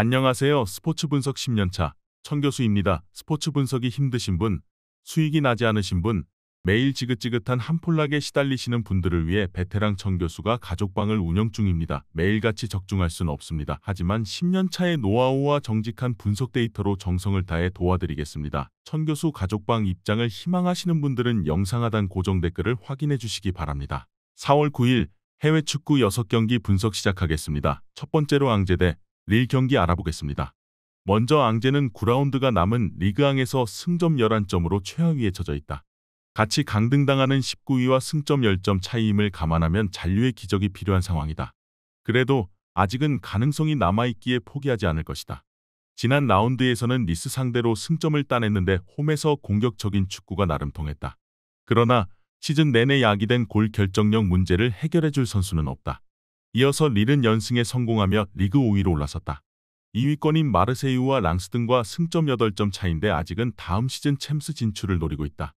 안녕하세요. 스포츠 분석 10년차 천교수입니다. 스포츠 분석이 힘드신 분, 수익이 나지 않으신 분, 매일 지긋지긋한 한폴락에 시달리시는 분들을 위해 베테랑 천교수가 가족방을 운영 중입니다. 매일같이 적중할 수는 없습니다. 하지만 10년차의 노하우와 정직한 분석 데이터로 정성을 다해 도와드리겠습니다. 천교수 가족방 입장을 희망하시는 분들은 영상 하단 고정 댓글을 확인해 주시기 바랍니다. 4월 9일 해외 축구 6경기 분석 시작하겠습니다. 첫 번째로 앙제 대 릴 경기 알아보겠습니다. 먼저 앙제는 9라운드가 남은 리그앙에서 승점 11점으로 최하위에 처져 있다. 같이 강등당하는 19위와 승점 10점 차이임을 감안하면 잔류의 기적이 필요한 상황이다. 그래도 아직은 가능성이 남아있기에 포기하지 않을 것이다. 지난 라운드에서는 니스 상대로 승점을 따냈는데 홈에서 공격적인 축구가 나름 통했다. 그러나 시즌 내내 야기된 골 결정력 문제를 해결해줄 선수는 없다. 이어서 릴은 연승에 성공하며 리그 5위로 올라섰다. 2위권인 마르세유와 랑스 등과 승점 8점 차인데 아직은 다음 시즌 챔스 진출을 노리고 있다.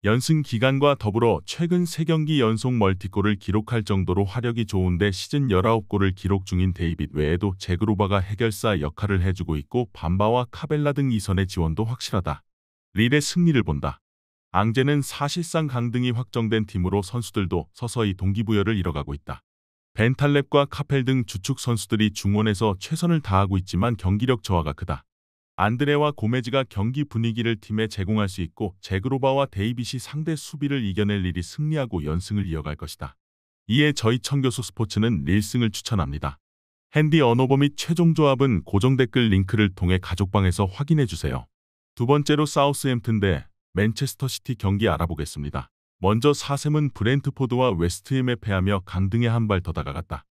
연승 기간과 더불어 최근 3경기 연속 멀티골을 기록할 정도로 화력이 좋은데 시즌 19골을 기록 중인 데이빗 외에도 제그로바가 해결사 역할을 해주고 있고 밤바와 카벨라 등 이선의 지원도 확실하다. 릴의 승리를 본다. 앙제는 사실상 강등이 확정된 팀으로 선수들도 서서히 동기부여를 잃어가고 있다. 벤탈렙과 카펠 등 주축 선수들이 중원에서 최선을 다하고 있지만 경기력 저하가 크다. 안드레와 고메즈가 경기 분위기를 팀에 제공할 수 있고 제그로바와 데이빗이 상대 수비를 이겨낼 일이 승리하고 연승을 이어갈 것이다. 이에 저희 천교수 스포츠는 릴승을 추천합니다. 핸디 언어버 및 최종 조합은 고정 댓글 링크를 통해 가족방에서 확인해주세요. 두 번째로 사우스햄튼 대 맨체스터 시티 경기 알아보겠습니다. 먼저 사셈은 브렌트포드와 웨스트햄에 패하며 강등에 한 발 더 다가갔다.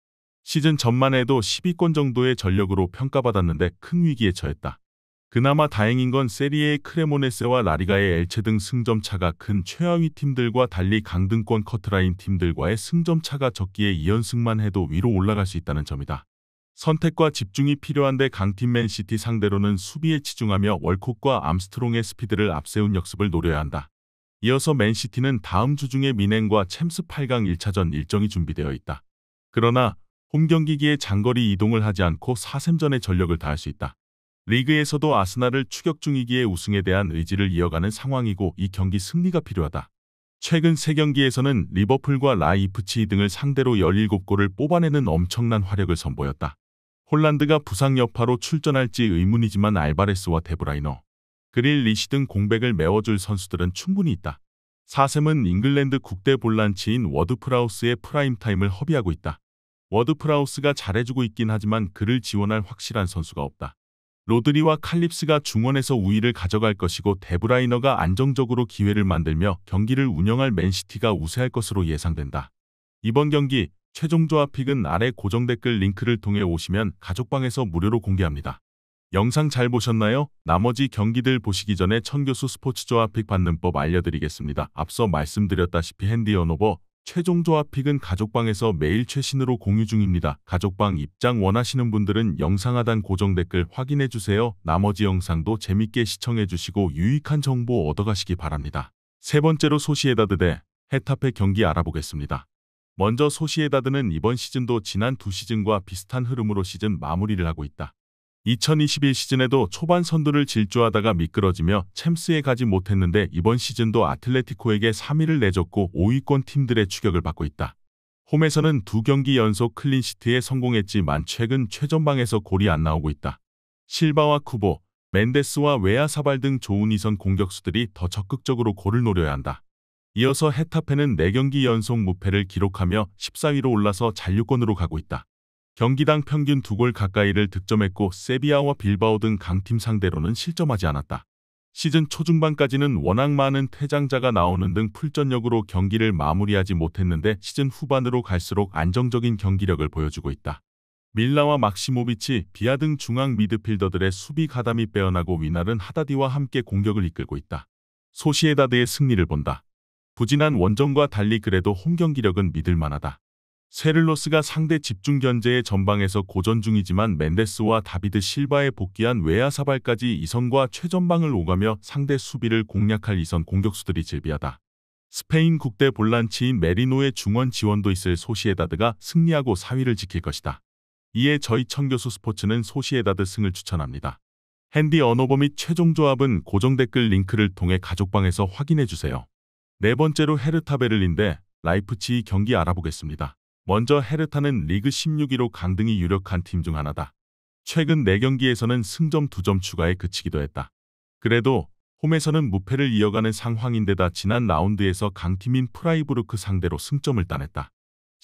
시즌 전만 해도 10위권 정도의 전력으로 평가받았는데 큰 위기에 처했다. 그나마 다행인 건 세리에의 크레모네세와 라리가의 엘체 등 승점 차가 큰 최하위 팀들과 달리 강등권 커트라인 팀들과의 승점 차가 적기에 2연승만 해도 위로 올라갈 수 있다는 점이다. 선택과 집중이 필요한데 강팀 맨시티 상대로는 수비에 치중하며 월콕과 암스트롱의 스피드를 앞세운 역습을 노려야 한다. 이어서 맨시티는 다음 주 중에 미넨과 챔스 8강 1차전 일정이 준비되어 있다. 그러나 홈경기기에 장거리 이동을 하지 않고 4셈전에 전력을 다할 수 있다. 리그에서도 아스날을 추격 중이기에 우승에 대한 의지를 이어가는 상황이고 이 경기 승리가 필요하다. 최근 3경기에서는 리버풀과 라이프치히 등을 상대로 17골을 뽑아내는 엄청난 화력을 선보였다. 홀란드가 부상 여파로 출전할지 의문이지만 알바레스와 데브라이너, 그릴리시 등 공백을 메워줄 선수들은 충분히 있다. 사셈은 잉글랜드 국대 볼란치인 워드프라우스의 프라임타임을 허비하고 있다. 워드프라우스가 잘해주고 있긴 하지만 그를 지원할 확실한 선수가 없다. 로드리와 칼립스가 중원에서 우위를 가져갈 것이고 데브라이너가 안정적으로 기회를 만들며 경기를 운영할 맨시티가 우세할 것으로 예상된다. 이번 경기 최종 조합 픽은 아래 고정 댓글 링크를 통해 오시면 가족방에서 무료로 공개합니다. 영상 잘 보셨나요? 나머지 경기들 보시기 전에 천교수 스포츠 조합 픽 받는 법 알려드리겠습니다. 앞서 말씀드렸다시피 핸디 언어버 최종 조합 픽은 가족방에서 매일 최신으로 공유 중입니다. 가족방 입장 원하시는 분들은 영상 하단 고정 댓글 확인해주세요. 나머지 영상도 재밌게 시청해주시고 유익한 정보 얻어가시기 바랍니다. 세 번째로 소시에다드 대 헤타페 경기 알아보겠습니다. 먼저 소시에다드는 이번 시즌도 지난 두 시즌과 비슷한 흐름으로 시즌 마무리를 하고 있다. 2021 시즌에도 초반 선두를 질주하다가 미끄러지며 챔스에 가지 못했는데 이번 시즌도 아틀레티코에게 3위를 내줬고 5위권 팀들의 추격을 받고 있다. 홈에서는 2경기 연속 클린시트에 성공했지만 최근 최전방에서 골이 안 나오고 있다. 실바와 쿠보, 멘데스와 웨아사발 등 좋은 이선 공격수들이 더 적극적으로 골을 노려야 한다. 이어서 헤타페는 4경기 연속 무패를 기록하며 14위로 올라서 잔류권으로 가고 있다. 경기당 평균 2골 가까이를 득점했고 세비야와 빌바오 등 강팀 상대로는 실점하지 않았다. 시즌 초중반까지는 워낙 많은 퇴장자가 나오는 등 풀전력으로 경기를 마무리하지 못했는데 시즌 후반으로 갈수록 안정적인 경기력을 보여주고 있다. 밀라와 막시모비치, 비아 등 중앙 미드필더들의 수비 가담이 빼어나고 위날은 하다디와 함께 공격을 이끌고 있다. 소시에다드의 승리를 본다. 부진한 원정과 달리 그래도 홈 경기력은 믿을만하다. 세를로스가 상대 집중 견제의 전방에서 고전 중이지만 멘데스와 다비드 실바에 복귀한 웨아사발까지 이선과 최전방을 오가며 상대 수비를 공략할 이선 공격수들이 즐비하다. 스페인 국대 볼란치인 메리노의 중원 지원도 있을 소시에다드가 승리하고 4위를 지킬 것이다. 이에 저희 청교수 스포츠는 소시에다드 승을 추천합니다. 핸디 언오버 및 최종 조합은 고정 댓글 링크를 통해 가족방에서 확인해주세요. 네 번째로 헤르타 베를린대 라이프치히 경기 알아보겠습니다. 먼저 헤르타는 리그 16위로 강등이 유력한 팀 중 하나다. 최근 4경기에서는 승점 2점 추가에 그치기도 했다. 그래도 홈에서는 무패를 이어가는 상황인데다 지난 라운드에서 강팀인 프라이부르크 상대로 승점을 따냈다.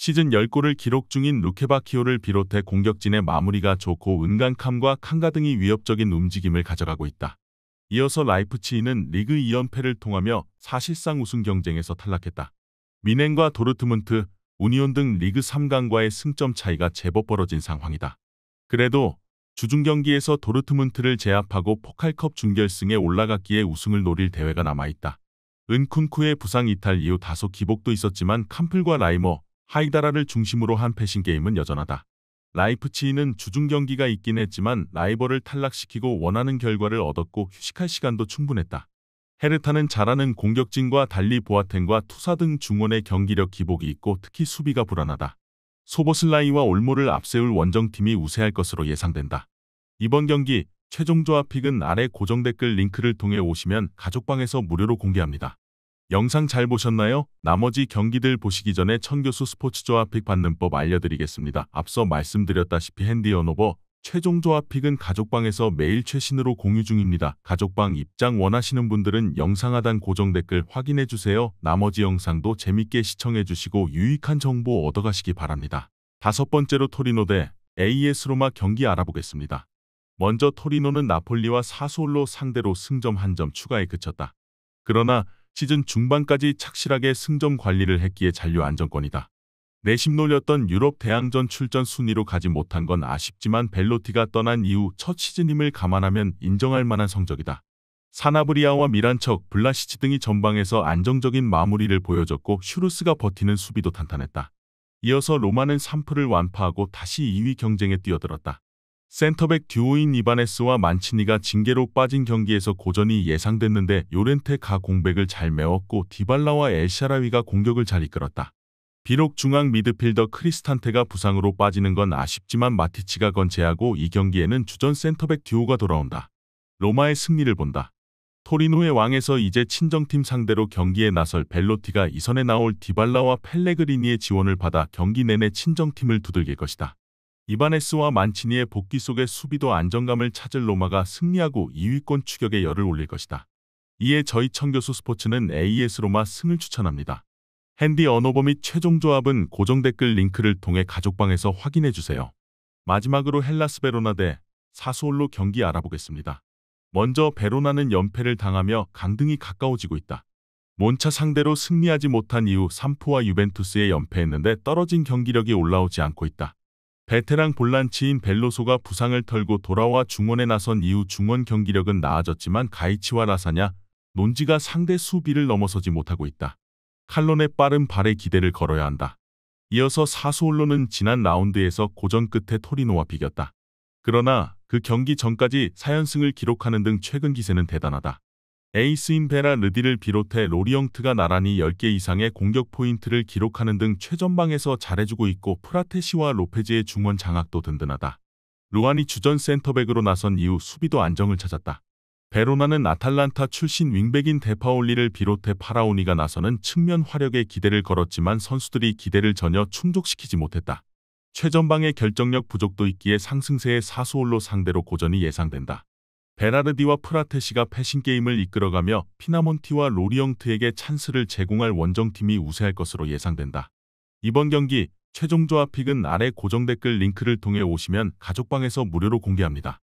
시즌 10골을 기록 중인 루케바키오를 비롯해 공격진의 마무리가 좋고 은간캄과 칸가 등이 위협적인 움직임을 가져가고 있다. 이어서 라이프치히는 리그 2연패를 통하며 사실상 우승 경쟁에서 탈락했다. 미넨과 도르트문트, 우니온 등 리그 3강과의 승점 차이가 제법 벌어진 상황이다. 그래도 주중 경기에서 도르트문트를 제압하고 포칼컵 준결승에 올라갔기에 우승을 노릴 대회가 남아있다. 은쿤쿠의 부상 이탈 이후 다소 기복도 있었지만 캄플과 라이머, 하이다라를 중심으로 한 패신 게임은 여전하다. 라이프치히는 주중 경기가 있긴 했지만 라이벌을 탈락시키고 원하는 결과를 얻었고 휴식할 시간도 충분했다. 헤르타는 잘하는 공격진과 달리 보아텐과 투사 등 중원의 경기력 기복이 있고 특히 수비가 불안하다. 소보슬라이와 올모를 앞세울 원정팀이 우세할 것으로 예상된다. 이번 경기 최종 조합 픽은 아래 고정 댓글 링크를 통해 오시면 가족방에서 무료로 공개합니다. 영상 잘 보셨나요? 나머지 경기들 보시기 전에 천교수 스포츠 조합 픽 받는 법 알려드리겠습니다. 앞서 말씀드렸다시피 핸디 언오버 최종 조합 픽은 가족방에서 매일 최신으로 공유 중입니다. 가족방 입장 원하시는 분들은 영상 하단 고정 댓글 확인해주세요. 나머지 영상도 재밌게 시청해주시고 유익한 정보 얻어가시기 바랍니다. 다섯 번째로 토리노 대 AS 로마 경기 알아보겠습니다. 먼저 토리노는 나폴리와 사수올로 상대로 승점 1점 추가에 그쳤다. 그러나 시즌 중반까지 착실하게 승점 관리를 했기에 잔류 안정권이다. 내심 놀렸던 유럽 대항전 출전 순위로 가지 못한 건 아쉽지만 벨로티가 떠난 이후 첫 시즌임을 감안하면 인정할 만한 성적이다. 사나브리아와 미란척, 블라시치 등이 전방에서 안정적인 마무리를 보여줬고 슈루스가 버티는 수비도 탄탄했다. 이어서 로마는 3프를 완파하고 다시 2위 경쟁에 뛰어들었다. 센터백 듀오인 이바네스와 만치니가 징계로 빠진 경기에서 고전이 예상됐는데 요렌테가 공백을 잘 메웠고 디발라와 엘샤라위가 공격을 잘 이끌었다. 비록 중앙 미드필더 크리스탄테가 부상으로 빠지는 건 아쉽지만 마티치가 건재하고 이 경기에는 주전 센터백 듀오가 돌아온다. 로마의 승리를 본다. 토리노의 왕에서 이제 친정팀 상대로 경기에 나설 벨로티가 이선에 나올 디발라와 펠레그리니의 지원을 받아 경기 내내 친정팀을 두들길 것이다. 이바네스와 만치니의 복귀 속에 수비도 안정감을 찾을 로마가 승리하고 2위권 추격에 열을 올릴 것이다. 이에 저희 청교수 스포츠는 AS 로마 승을 추천합니다. 핸디 언오버 및 최종 조합은 고정 댓글 링크를 통해 가족방에서 확인해주세요. 마지막으로 헬라스 베로나 대 사수올로 경기 알아보겠습니다. 먼저 베로나는 연패를 당하며 강등이 가까워지고 있다. 몬차 상대로 승리하지 못한 이후 삼프와 유벤투스에 연패했는데 떨어진 경기력이 올라오지 않고 있다. 베테랑 볼란치인 벨로소가 부상을 털고 돌아와 중원에 나선 이후 중원 경기력은 나아졌지만 가이치와 라사냐, 논지가 상대 수비를 넘어서지 못하고 있다. 칼론의 빠른 발에 기대를 걸어야 한다. 이어서 사수올로는 지난 라운드에서 고전 끝에 토리노와 비겼다. 그러나 그 경기 전까지 4연승을 기록하는 등 최근 기세는 대단하다. 에이스인 베라 르디를 비롯해 로리영트가 나란히 10개 이상의 공격 포인트를 기록하는 등 최전방에서 잘해주고 있고 프라테시와 로페즈의 중원 장악도 든든하다. 루안이 주전 센터백으로 나선 이후 수비도 안정을 찾았다. 베로나는 아탈란타 출신 윙백인 데파올리를 비롯해 파라오니가 나서는 측면 화력에 기대를 걸었지만 선수들이 기대를 전혀 충족시키지 못했다. 최전방의 결정력 부족도 있기에 상승세의 사수올로 상대로 고전이 예상된다. 베라르디와 프라테시가 패신 게임을 이끌어가며 피나몬티와 로리영트에게 찬스를 제공할 원정팀이 우세할 것으로 예상된다. 이번 경기 최종 조합 픽은 아래 고정 댓글 링크를 통해 오시면 가족방에서 무료로 공개합니다.